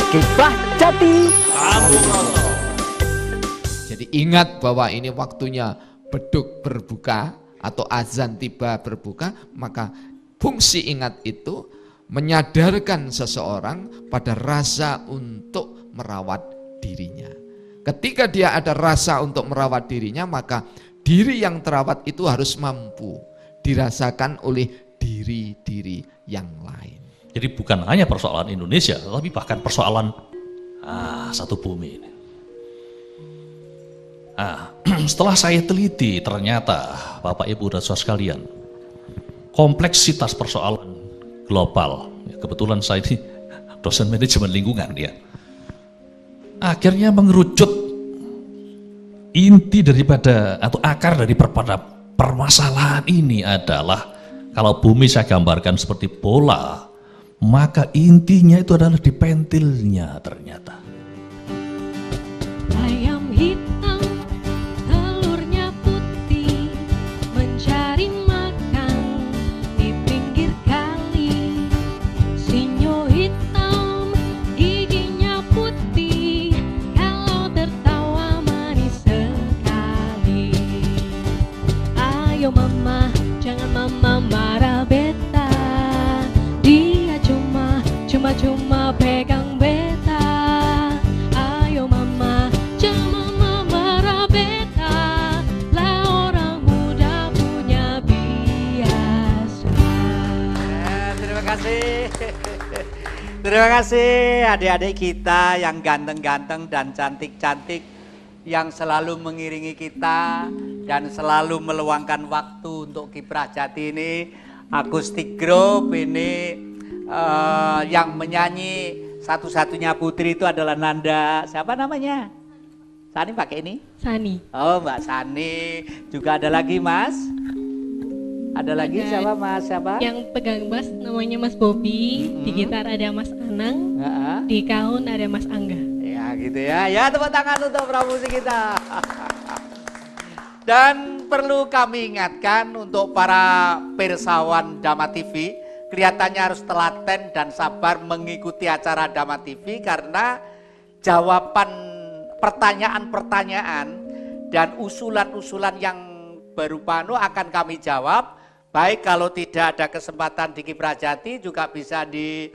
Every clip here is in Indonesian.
Kiprah Jati. Jadi ingat bahwa ini waktunya beduk berbuka atau azan tiba berbuka, maka fungsi ingat itu menyadarkan seseorang pada rasa untuk merawat dirinya. Ketika dia ada rasa untuk merawat dirinya, maka diri yang terawat itu harus mampu dirasakan oleh diri-diri yang lain. Jadi bukan hanya persoalan Indonesia, tetapi bahkan persoalan satu bumi ini. Setelah saya teliti, ternyata Bapak Ibu dan saudara sekalian, kompleksitas persoalan global, kebetulan saya ini dosen manajemen lingkungan ya, akhirnya mengerucut inti daripada atau akar daripada permasalahan ini adalah, kalau bumi saya gambarkan seperti bola, maka intinya itu adalah di pentilnya ternyata. Ayam hitam, telurnya putih, mencari makan di pinggir kali. Sinyo hitam, giginya putih, kalau tertawa manis sekali. Ayo mama, jangan mama marah beta. Dia cuma pegang beta. Ayo mama, jangan mama marah beta. Lah orang muda punya biasa. Terima kasih. Terima kasih adik-adik kita yang ganteng-ganteng dan cantik-cantik, yang selalu mengiringi kita dan selalu meluangkan waktu untuk Kiprah Jati ini. Akustik Group ini yang menyanyi satu-satunya putri itu adalah Nanda. Siapa namanya? Sani pakai ini? Sani. Oh, Mbak Sani. Juga ada lagi Mas? Ada lagi siapa Mas? Siapa? Yang pegang bass namanya Mas Bobi, di gitar ada Mas Anang, di kahun ada Mas Angga. Ya gitu ya. Ya, tepuk tangan untuk pramusi kita. Dan perlu kami ingatkan untuk para pirsawan Dhamma TV, kelihatannya harus telaten dan sabar mengikuti acara Dhamma TV, karena jawaban pertanyaan-pertanyaan dan usulan-usulan yang berupa akan kami jawab. Baik kalau tidak ada kesempatan di Kiprah Jati, juga bisa di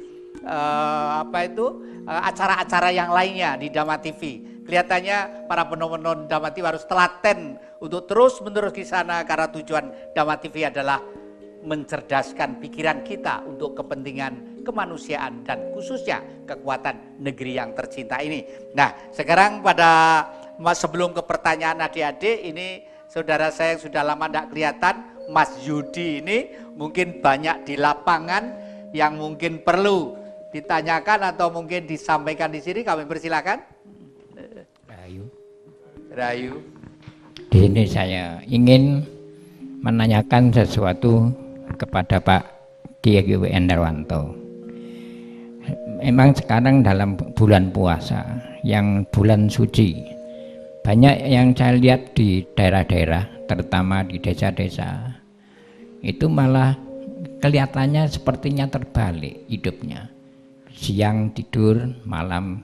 acara-acara yang lainnya di Dhamma TV. Kelihatannya para penonton Dhamma TV harus telaten untuk terus-menerus di sana, karena tujuan Dhamma TV adalah mencerdaskan pikiran kita untuk kepentingan kemanusiaan dan khususnya kekuatan negeri yang tercinta ini. Nah, sekarang sebelum ke pertanyaan adik-adik, ini saudara saya yang sudah lama tidak kelihatan, Mas Yudi ini mungkin banyak di lapangan yang mungkin perlu ditanyakan atau mungkin disampaikan di sini. Kami persilakan. Rayu. Di sini saya ingin menanyakan sesuatu kepada Pak Kiai Endarwanto. Memang sekarang dalam bulan puasa, yang bulan suci, banyak yang saya lihat di daerah-daerah, terutama di desa-desa, itu malah kelihatannya sepertinya terbalik hidupnya. Siang tidur, malam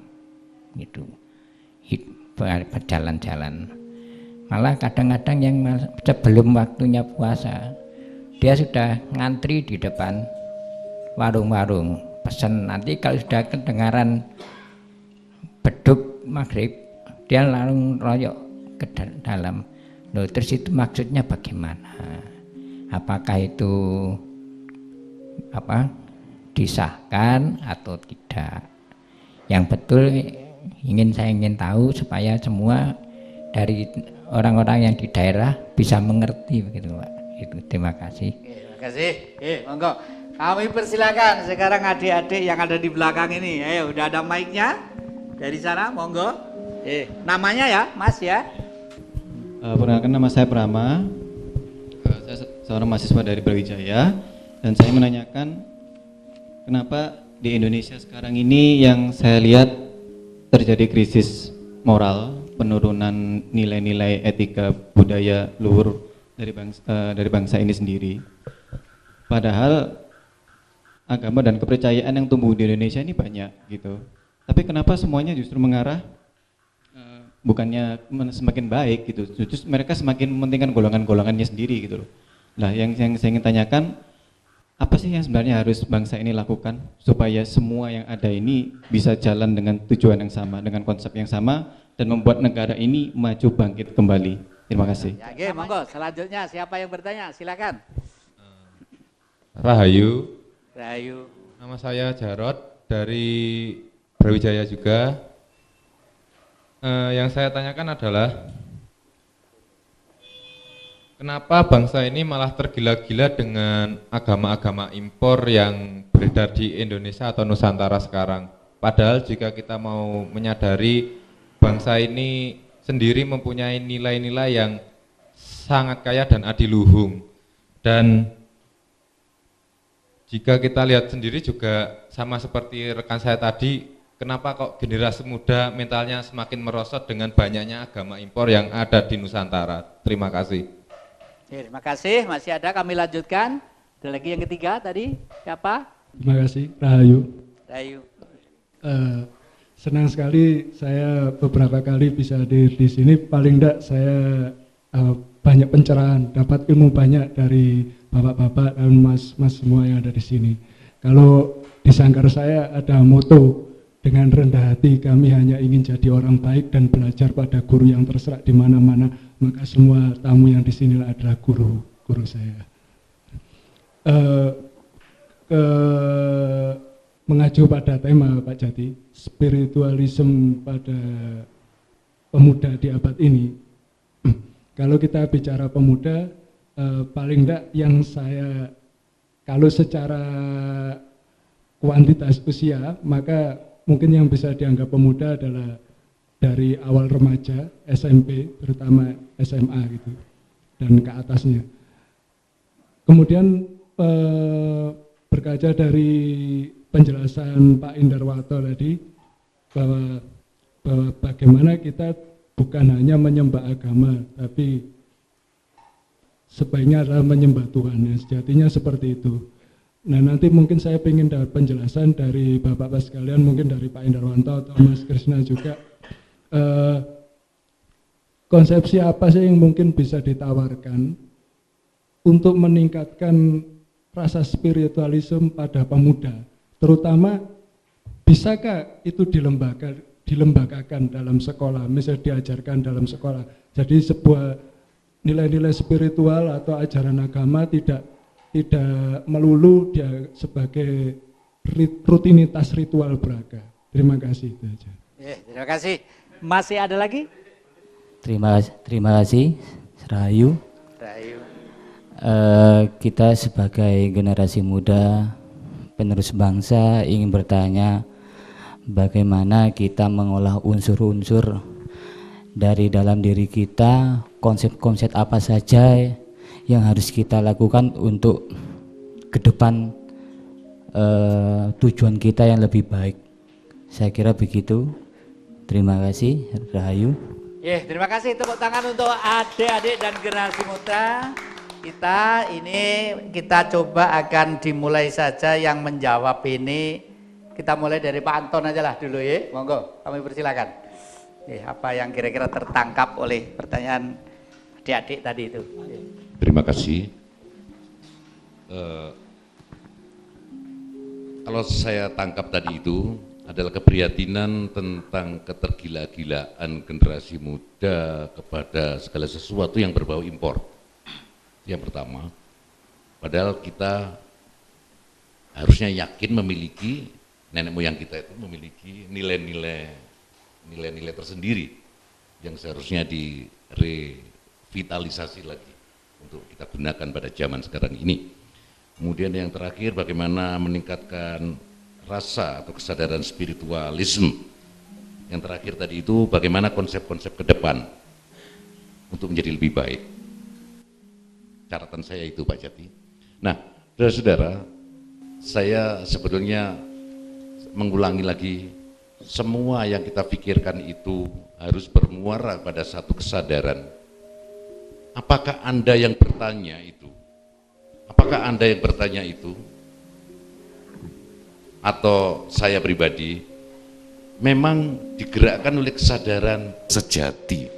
gitu, berjalan-jalan. Malah kadang-kadang yang sebelum waktunya puasa, dia sudah ngantri di depan warung-warung, pesan. Nanti kalau sudah kedengaran beduk maghrib, dia langsung royok ke dalam. Loh, terus itu maksudnya bagaimana? Apakah itu disahkan atau tidak? Yang betul saya ingin tahu supaya semua dari orang-orang yang di daerah bisa mengerti begitu Pak. Itu, terima kasih. Terima kasih. Monggo. Kami persilakan sekarang adik-adik yang ada di belakang ini. Ayo, udah ada mic-nya dari sana, monggo. Namanya ya, Mas ya. Perkenalkan, nama saya Prama. Saya seorang mahasiswa dari Brawijaya, dan saya menanyakan kenapa di Indonesia sekarang ini yang saya lihat terjadi krisis moral, penurunan nilai-nilai etika budaya luhur dari bangsa ini sendiri. Padahal agama dan kepercayaan yang tumbuh di Indonesia ini banyak gitu. Tapi kenapa semuanya justru mengarah bukannya semakin baik gitu, justru mereka semakin mementingkan golongan-golongannya sendiri gitu loh. Nah, yang saya ingin tanyakan, apa sih yang sebenarnya harus bangsa ini lakukan supaya semua yang ada ini bisa jalan dengan tujuan yang sama, dengan konsep yang sama, dan membuat negara ini maju bangkit kembali. Terima kasih. Ya, oke, monggo. Selanjutnya siapa yang bertanya? Silakan. Rahayu. Rahayu. Nama saya Jarod dari Brawijaya juga. Yang saya tanyakan adalah kenapa bangsa ini malah tergila-gila dengan agama-agama impor yang beredar di Indonesia atau Nusantara sekarang. Padahal jika kita mau menyadari bangsa ini sendiri mempunyai nilai-nilai yang sangat kaya dan adiluhung. Dan jika kita lihat sendiri juga sama seperti rekan saya tadi, kenapa kok generasi muda mentalnya semakin merosot dengan banyaknya agama impor yang ada di Nusantara? Terima kasih. Terima kasih, masih ada, kami lanjutkan. Ada lagi yang ketiga tadi, siapa? Terima kasih, Rahayu. Rahayu. Senang sekali saya beberapa kali bisa hadir di sini. Paling enggak saya banyak pencerahan, dapat ilmu banyak dari bapak-bapak dan mas-mas semua yang ada di sini. Kalau di sangkar saya ada moto, dengan rendah hati kami hanya ingin jadi orang baik dan belajar pada guru yang terserak di mana-mana, maka semua tamu yang di sini adalah guru saya. Mengacu pada tema Pak Jati, spiritualisme pada pemuda di abad ini. Kalau kita bicara pemuda, paling enggak yang saya, kalau secara kuantitas usia, maka mungkin yang bisa dianggap pemuda adalah dari awal remaja, SMP, terutama SMA gitu, dan ke atasnya. Kemudian berkaca dari penjelasan Pak Indarwato tadi, bahwa bagaimana kita bukan hanya menyembah agama, tapi sebaiknya adalah menyembah Tuhan, ya, sejatinya seperti itu. Nah, nanti mungkin saya ingin dapat penjelasan dari Bapak-Bapak sekalian, mungkin dari Pak Indarwanto atau Mas Krisna juga, konsepsi apa sih yang mungkin bisa ditawarkan untuk meningkatkan rasa spiritualisme pada pemuda, terutama bisakah itu dilembagakan dalam sekolah, misalnya diajarkan dalam sekolah, jadi sebuah nilai-nilai spiritual atau ajaran agama tidak melulu dia sebagai rutinitas ritual beraga. Terima kasih, itu aja. Terima kasih. Masih ada lagi? Terima kasih, Rahayu. Rahayu. Kita sebagai generasi muda, penerus bangsa ingin bertanya, bagaimana kita mengolah unsur-unsur dari dalam diri kita, konsep-konsep apa saja yang harus kita lakukan untuk ke depan tujuan kita yang lebih baik. Saya kira begitu. Terima kasih, Rahayu. Terima kasih, tepuk tangan untuk adik-adik dan generasi muda. Kita coba akan dimulai saja yang menjawab ini. Kita mulai dari Pak Anton aja lah dulu ya. Monggo, kami persilakan. Apa yang kira-kira tertangkap oleh pertanyaan adik-adik tadi itu? Terima kasih. Kalau saya tangkap tadi itu adalah keprihatinan tentang ketergila-gilaan generasi muda kepada segala sesuatu yang berbau impor. Yang pertama, padahal kita harusnya yakin memiliki, nenek moyang kita itu memiliki nilai-nilai tersendiri yang seharusnya direvitalisasi lagi untuk kita gunakan pada zaman sekarang ini. Kemudian yang terakhir, bagaimana meningkatkan rasa atau kesadaran spiritualisme. Yang terakhir tadi itu bagaimana konsep-konsep ke depan untuk menjadi lebih baik. Catatan saya itu, Pak Jati. Nah, saudara-saudara, saya sebetulnya mengulangi lagi, semua yang kita pikirkan itu harus bermuara pada satu kesadaran. Apakah Anda yang bertanya itu? Apakah Anda yang bertanya itu? Atau saya pribadi? memang digerakkan oleh kesadaran sejati.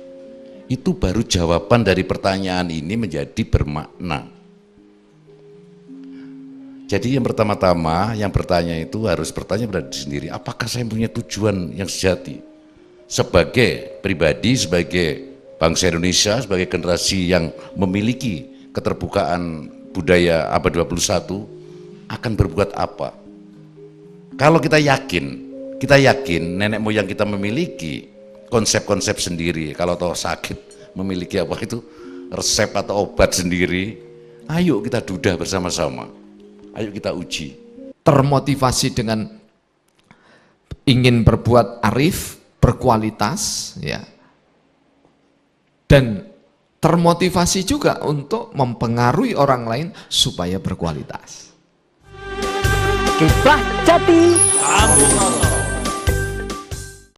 Itu baru jawaban dari pertanyaan ini menjadi bermakna. Jadi yang pertama-tama yang bertanya itu harus bertanya pada diri sendiri, apakah saya punya tujuan yang sejati? Sebagai pribadi, sebagai bangsa Indonesia, sebagai generasi yang memiliki keterbukaan budaya abad 21, akan berbuat apa? Kalau kita yakin nenek moyang kita memiliki konsep-konsep sendiri, kalau tahu sakit memiliki apa itu resep atau obat sendiri, ayo kita dudah bersama-sama, ayo kita uji. Termotivasi dengan ingin berbuat arif, berkualitas, ya, dan termotivasi juga untuk mempengaruhi orang lain supaya berkualitas. Kisah Jati.